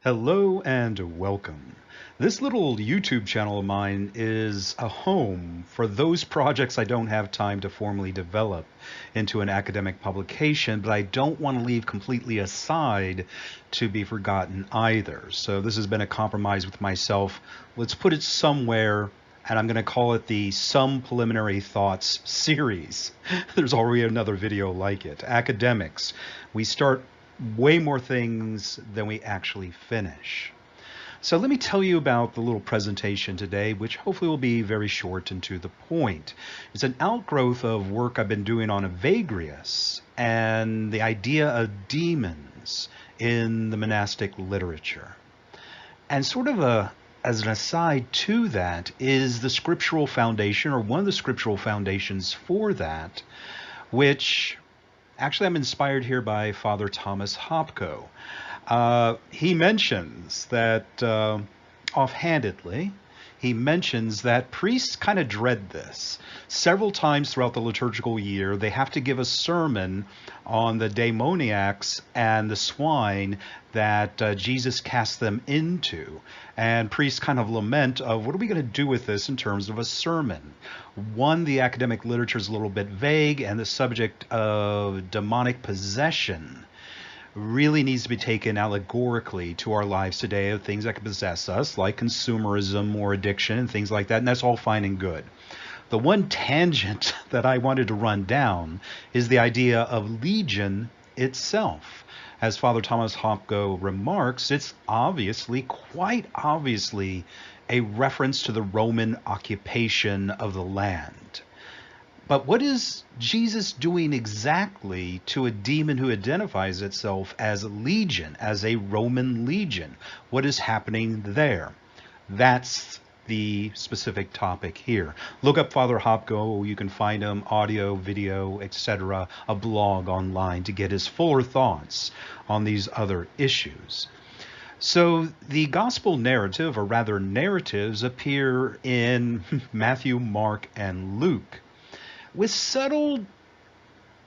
Hello and welcome. This little YouTube channel of mine is a home for those projects I don't have time to formally develop into an academic publication, but I don't want to leave completely aside to be forgotten either. So this has been a compromise with myself. Let's put it somewhere, and I'm going to call it the Some Preliminary Thoughts series. There's already another video like it. Academics. We start way more things than we actually finish. So let me tell you about the little presentation today, which hopefully will be very short and to the point. It's an outgrowth of work I've been doing on Evagrius and the idea of demons in the monastic literature. And sort of as an aside to that is the scriptural foundation, or one of the scriptural foundations for that, which actually I'm inspired here by Father Thomas Hopko. He mentions that, offhandedly, he mentions that priests kind of dread this. Several times throughout the liturgical year, they have to give a sermon on the demoniacs and the swine that Jesus cast them into. And priests kind of lament of, what are we going to do with this in terms of a sermon? One, the academic literature is a little bit vague, and the subject of demonic possession really needs to be taken allegorically to our lives today, of things that can possess us, like consumerism or addiction and things like that, and that's all fine and good. The one tangent that I wanted to run down is the idea of legion itself. As Father Thomas Hopko remarks, it's quite obviously, a reference to the Roman occupation of the land. But what is Jesus doing exactly to a demon who identifies itself as a legion, as a Roman legion? What is happening there? That's the specific topic here. Look up Father Hopko. You can find him, audio, video, etc., a blog online to get his fuller thoughts on these other issues. So the gospel narrative, or rather narratives, appear in Matthew, Mark, and Luke, with subtle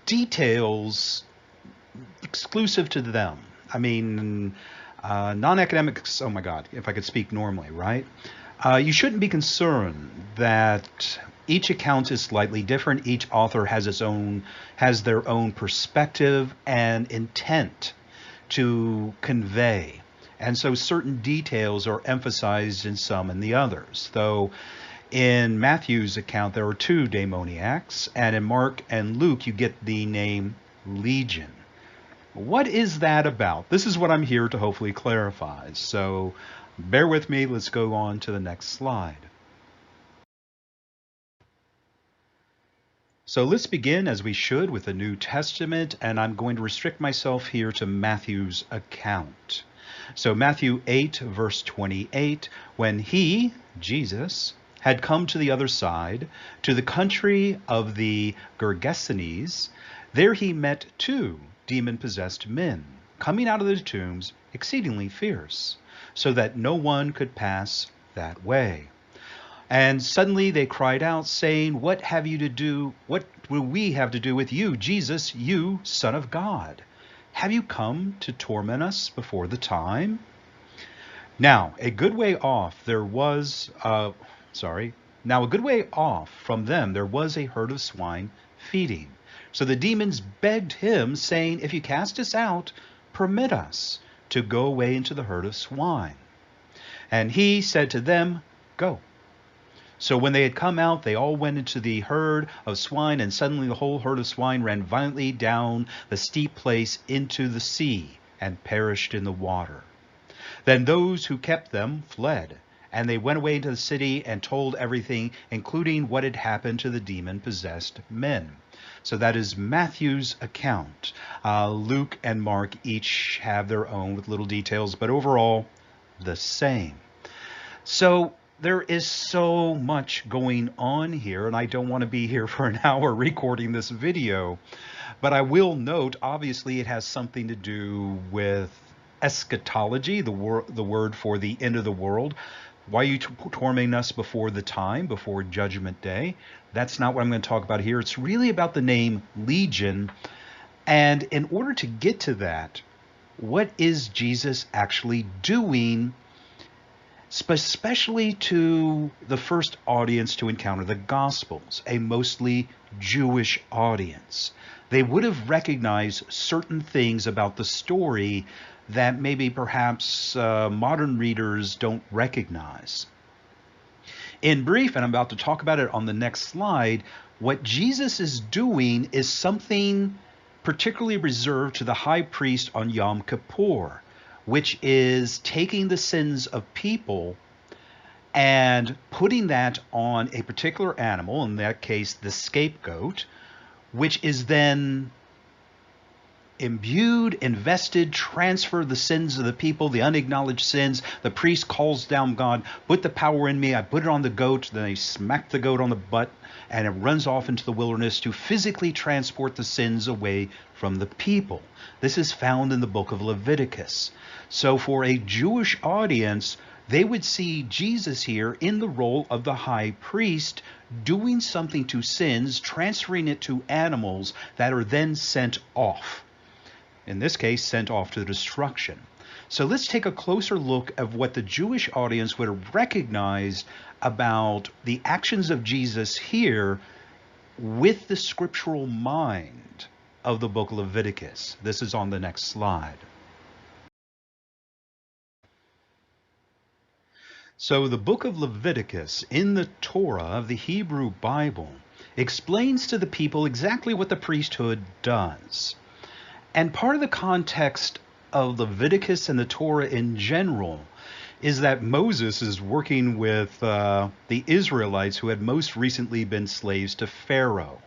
details exclusive to them. I mean, non-academics, oh my God, if I could speak normally, right? You shouldn't be concerned that each account is slightly different. Each author has their own perspective and intent to convey. And so certain details are emphasized in some and the others. Though in Matthew's account, there are two demoniacs, and in Mark and Luke, you get the name Legion. What is that about? This is what I'm here to hopefully clarify. So bear with me. Let's go on to the next slide. So let's begin, as we should, with the New Testament, and I'm going to restrict myself here to Matthew's account. So Matthew 8, verse 28, when he, Jesus, had come to the other side, to the country of the Gergesenes, there he met two demon-possessed men, coming out of the tombs, exceedingly fierce, so that no one could pass that way. And suddenly they cried out, saying, What will we have to do with you, Jesus, you Son of God? Have you come to torment us before the time? Now, a good way off from them there was a herd of swine feeding. So the demons begged him, saying, If you cast us out, permit us to go away into the herd of swine. And he said to them, Go. So when they had come out, they all went into the herd of swine, and suddenly the whole herd of swine ran violently down the steep place into the sea, and perished in the water. Then those who kept them fled, and they went away into the city and told everything, including what had happened to the demon-possessed men. So that is Matthew's account. Luke and Mark each have their own with little details, but overall the same. So there is so much going on here, and I don't want to be here for an hour recording this video, but I will note, obviously, it has something to do with eschatology, the word for the end of the world. Why are you tormenting us before the time, before Judgment Day? That's not what I'm going to talk about here. It's really about the name Legion. And in order to get to that, what is Jesus actually doing, especially to the first audience to encounter the Gospels, a mostly Jewish audience. They would have recognized certain things about the story that maybe perhaps modern readers don't recognize. In brief, and I'm about to talk about it on the next slide, what Jesus is doing is something particularly reserved to the high priest on Yom Kippur, which is taking the sins of people and putting that on a particular animal, in that case, the scapegoat, which is then imbued, invested, transferred the sins of the people, the unacknowledged sins. The priest calls down God, put the power in me, I put it on the goat, then they smack the goat on the butt, and it runs off into the wilderness to physically transport the sins away from the people. This is found in the book of Leviticus. So for a Jewish audience, they would see Jesus here in the role of the high priest, doing something to sins, transferring it to animals that are then sent off. In this case, sent off to destruction. So let's take a closer look at what the Jewish audience would have recognized about the actions of Jesus here with the scriptural mind of the book of Leviticus. This is on the next slide. So the book of Leviticus in the Torah of the Hebrew Bible explains to the people exactly what the priesthood does. And part of the context of Leviticus and the Torah in general is that Moses is working with the Israelites who had most recently been slaves to Pharaoh,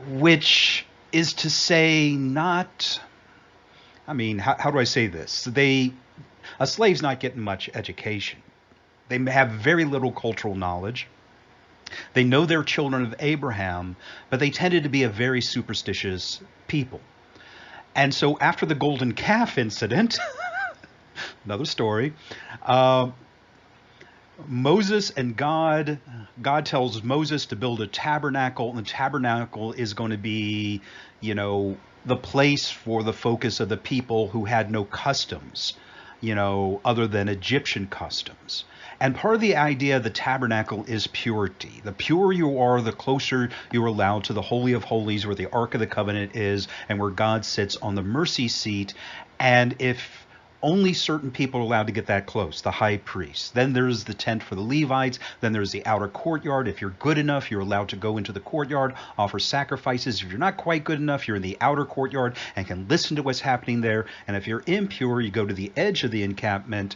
which is to say not, I mean, how do I say this? A slave's not getting much education. They have very little cultural knowledge. They know they're children of Abraham, but they tended to be a very superstitious people. And so after the golden calf incident, another story, Moses and God tells Moses to build a tabernacle, and the tabernacle is going to be, the place for the focus of the people who had no customs, other than Egyptian customs. And part of the idea of the tabernacle is purity. The purer you are, the closer you're allowed to the Holy of Holies, where the Ark of the Covenant is, and where God sits on the mercy seat. And if only certain people are allowed to get that close, the high priest. Then there's the tent for the Levites. Then there's the outer courtyard. If you're good enough, you're allowed to go into the courtyard, offer sacrifices. If you're not quite good enough, you're in the outer courtyard and can listen to what's happening there. And if you're impure, you go to the edge of the encampment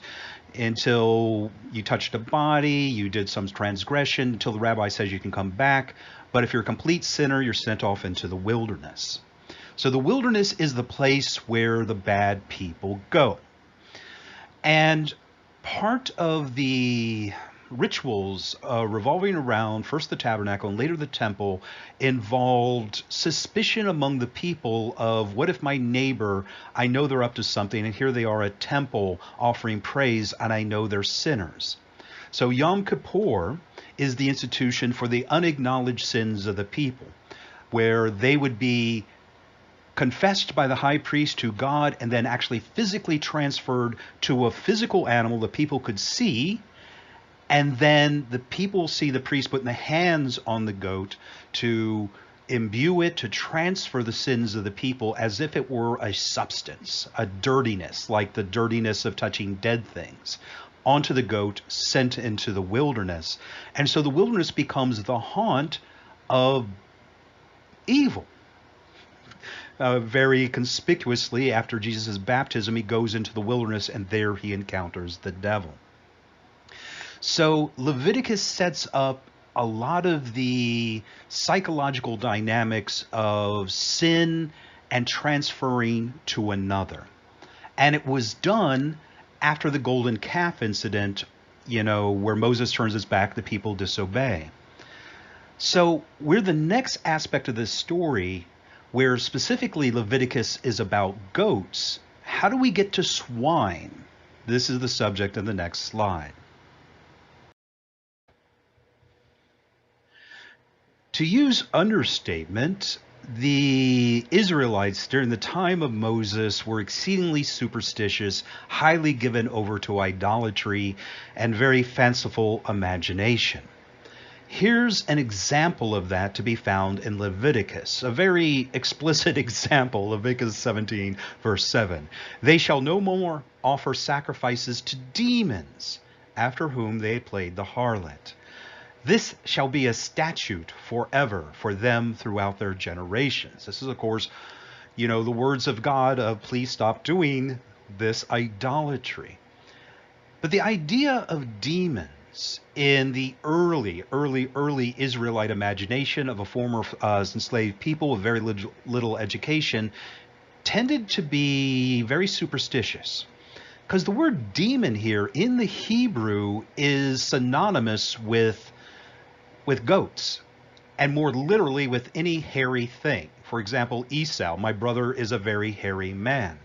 until you touched a body, you did some transgression, until the rabbi says you can come back. But if you're a complete sinner, you're sent off into the wilderness. So the wilderness is the place where the bad people go. And part of the rituals revolving around first the tabernacle and later the temple involved suspicion among the people of, what if my neighbor, I know they're up to something, and here they are at temple offering praise, and I know they're sinners. So Yom Kippur is the institution for the unacknowledged sins of the people, where they would be confessed by the high priest to God and then actually physically transferred to a physical animal the people could see. And then the people see the priest putting the hands on the goat to imbue it, to transfer the sins of the people as if it were a substance, a dirtiness, like the dirtiness of touching dead things, onto the goat, sent into the wilderness. And so the wilderness becomes the haunt of evil. Very conspicuously, after Jesus' baptism, he goes into the wilderness, and there he encounters the devil. So Leviticus sets up a lot of the psychological dynamics of sin and transferring to another. And it was done after the golden calf incident, where Moses turns his back, the people disobey. So we're the next aspect of this story, where specifically Leviticus is about goats. How do we get to swine? This is the subject of the next slide. To use understatement, The Israelites during the time of Moses were exceedingly superstitious, highly given over to idolatry, and very fanciful imagination. Here's an example of that to be found in Leviticus, a very explicit example, Leviticus 17, verse 7. They shall no more offer sacrifices to demons, after whom they played the harlot. This shall be a statute forever for them throughout their generations. This is, of course, the words of God of please stop doing this idolatry. But the idea of demons in the early Israelite imagination of a former enslaved people with very little education tended to be very superstitious. Because the word demon here in the Hebrew is synonymous with goats, and more literally with any hairy thing. For example, Esau, my brother is a very hairy man.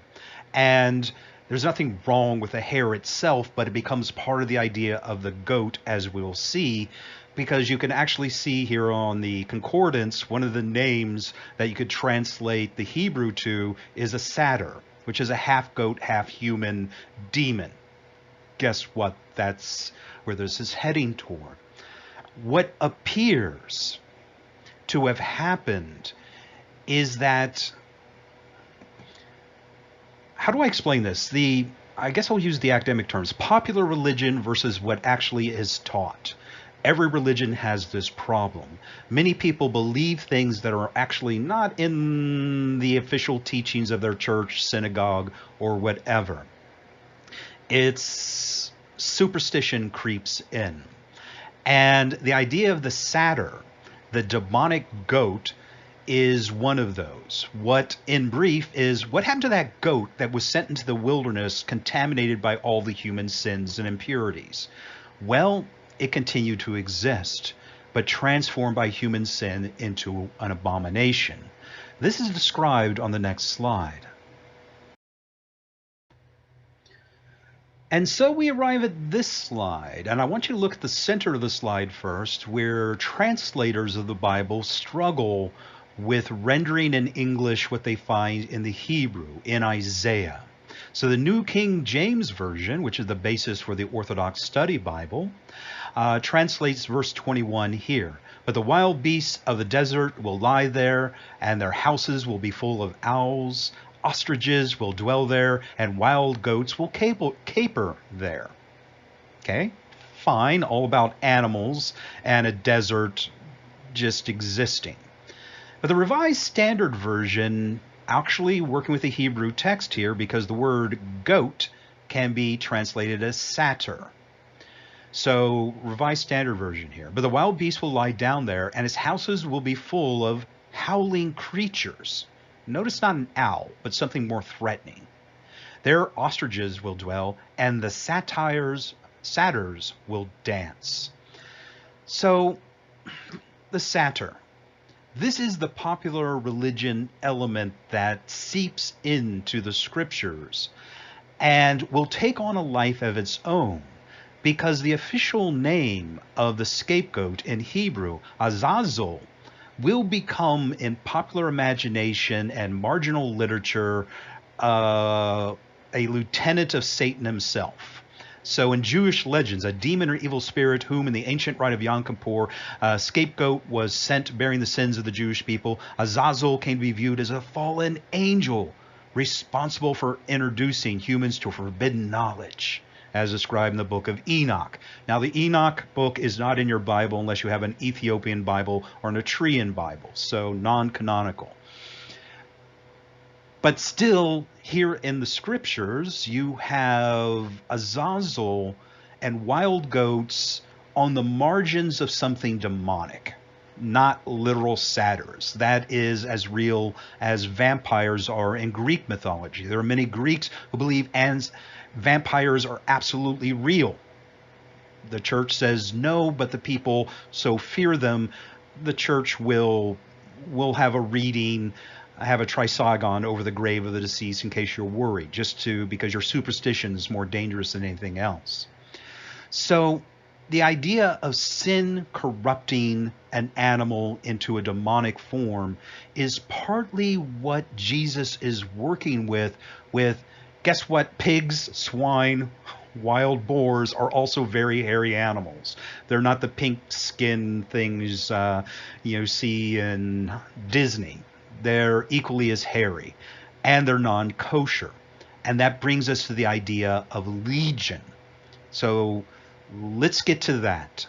And there's nothing wrong with the hair itself, but it becomes part of the idea of the goat, as we'll see, because you can actually see here on the concordance, one of the names that you could translate the Hebrew to is a satyr, which is a half goat, half human demon. Guess what? That's where this is heading toward. What appears to have happened is that, how do I explain this? I guess I'll use the academic terms, popular religion versus what actually is taught. Every religion has this problem. Many people believe things that are actually not in the official teachings of their church, synagogue, or whatever. It's superstition creeps in. And the idea of the satyr, the demonic goat, is one of those. What, in brief, is what happened to that goat that was sent into the wilderness contaminated by all the human sins and impurities? Well, it continued to exist, but transformed by human sin into an abomination. This is described on the next slide. And so we arrive at this slide, and I want you to look at the center of the slide first, where translators of the Bible struggle with rendering in English what they find in the Hebrew, in Isaiah. So the New King James Version, which is the basis for the Orthodox Study Bible, translates verse 21 here. But the wild beasts of the desert will lie there, and their houses will be full of owls. Ostriches will dwell there, and wild goats will caper there. Okay, fine, all about animals and a desert just existing. But the Revised Standard Version actually working with the Hebrew text here, because the word goat can be translated as satyr. So Revised Standard Version here. But the wild beast will lie down there, and his houses will be full of howling creatures. Notice not an owl, but something more threatening. There ostriches will dwell, and the satyrs will dance. So, the satyr. This is the popular religion element that seeps into the scriptures and will take on a life of its own, because the official name of the scapegoat in Hebrew, Azazel, will become, in popular imagination and marginal literature, a lieutenant of Satan himself. So in Jewish legends, a demon or evil spirit whom in the ancient rite of Yom Kippur, a scapegoat was sent bearing the sins of the Jewish people, Azazel came to be viewed as a fallen angel responsible for introducing humans to forbidden knowledge, as described in the book of Enoch. Now, the Enoch book is not in your Bible unless you have an Ethiopian Bible or an Eritrean Bible, so non-canonical. But still, here in the scriptures, you have Azazel and wild goats on the margins of something demonic, not literal satyrs. That is as real as vampires are in Greek mythology. There are many Greeks who believe vampires are absolutely real. The church says no, but the people so fear them, the church will have a reading, have a trisagion over the grave of the deceased in case you're worried, because your superstition is more dangerous than anything else. So the idea of sin corrupting an animal into a demonic form is partly what Jesus is working with guess what? Pigs, swine, wild boars are also very hairy animals. They're not the pink skin things you see in Disney. They're equally as hairy, and they're non-kosher. And that brings us to the idea of legion. So let's get to that.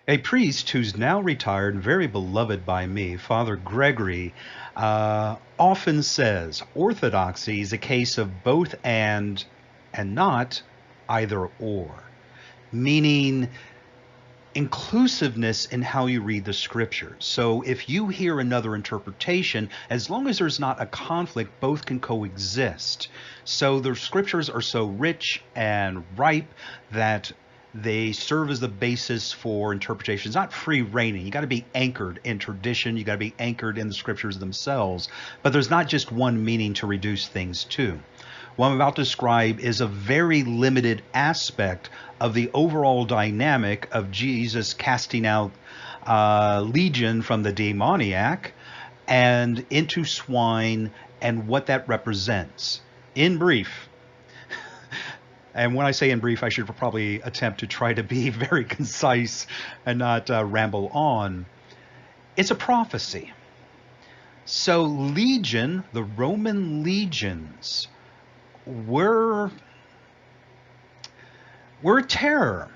A priest who's now retired and very beloved by me, Father Gregory, often says orthodoxy is a case of both and not either or, meaning inclusiveness in how you read the scriptures. So if you hear another interpretation, as long as there's not a conflict, both can coexist. So the scriptures are so rich and ripe that they serve as the basis for interpretation. It's not free reigning. You got to be anchored in tradition. You got to be anchored in the scriptures themselves. But there's not just one meaning to reduce things to. What I'm about to describe is a very limited aspect of the overall dynamic of Jesus casting out legion from the demoniac and into swine and what that represents. In brief, and when I say in brief, I should probably attempt to try to be very concise and not ramble on. It's a prophecy. So legion, the Roman legions, were a terror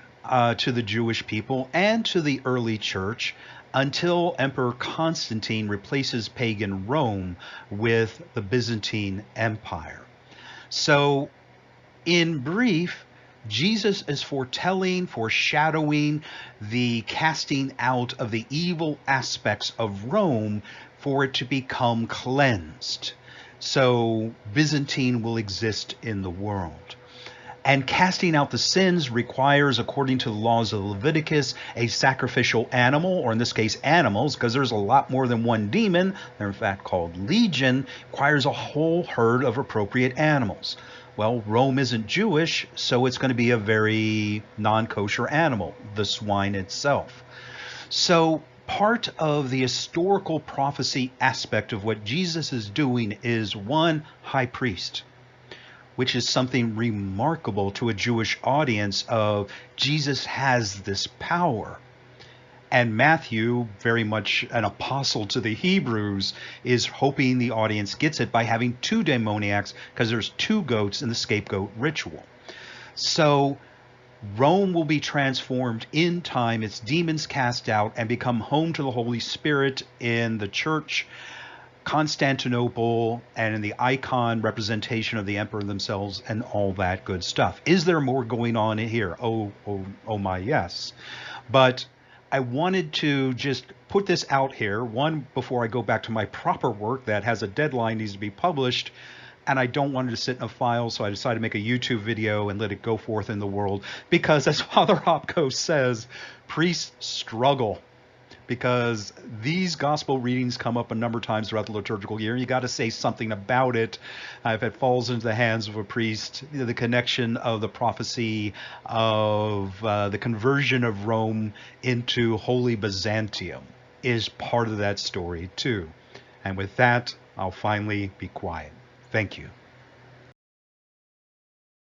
to the Jewish people and to the early church until Emperor Constantine replaces pagan Rome with the Byzantine Empire. So in brief, Jesus is foreshadowing the casting out of the evil aspects of Rome for it to become cleansed. So Byzantine will exist in the world. And casting out the sins requires, according to the laws of Leviticus, a sacrificial animal, or in this case animals, because there's a lot more than one demon. They're in fact called legion, requires a whole herd of appropriate animals. Well, Rome isn't Jewish, so it's going to be a very non-kosher animal, the swine itself. So part of the historical prophecy aspect of what Jesus is doing is one, high priest, which is something remarkable to a Jewish audience of Jesus has this power. And Matthew, very much an apostle to the Hebrews, is hoping the audience gets it by having two demoniacs because there's two goats in the scapegoat ritual. So Rome will be transformed in time, its demons cast out, and become home to the Holy Spirit in the church, Constantinople, and in the icon representation of the emperor themselves and all that good stuff. Is there more going on here? Oh my, yes. But I wanted to just put this out here, one, before I go back to my proper work that has a deadline, needs to be published, and I don't want it to sit in a file, so I decided to make a YouTube video and let it go forth in the world, because as Father Hopko says, priests struggle, because these gospel readings come up a number of times throughout the liturgical year, and you got to say something about it. If it falls into the hands of a priest, the connection of the prophecy of the conversion of Rome into Holy Byzantium is part of that story too. And with that, I'll finally be quiet. Thank you.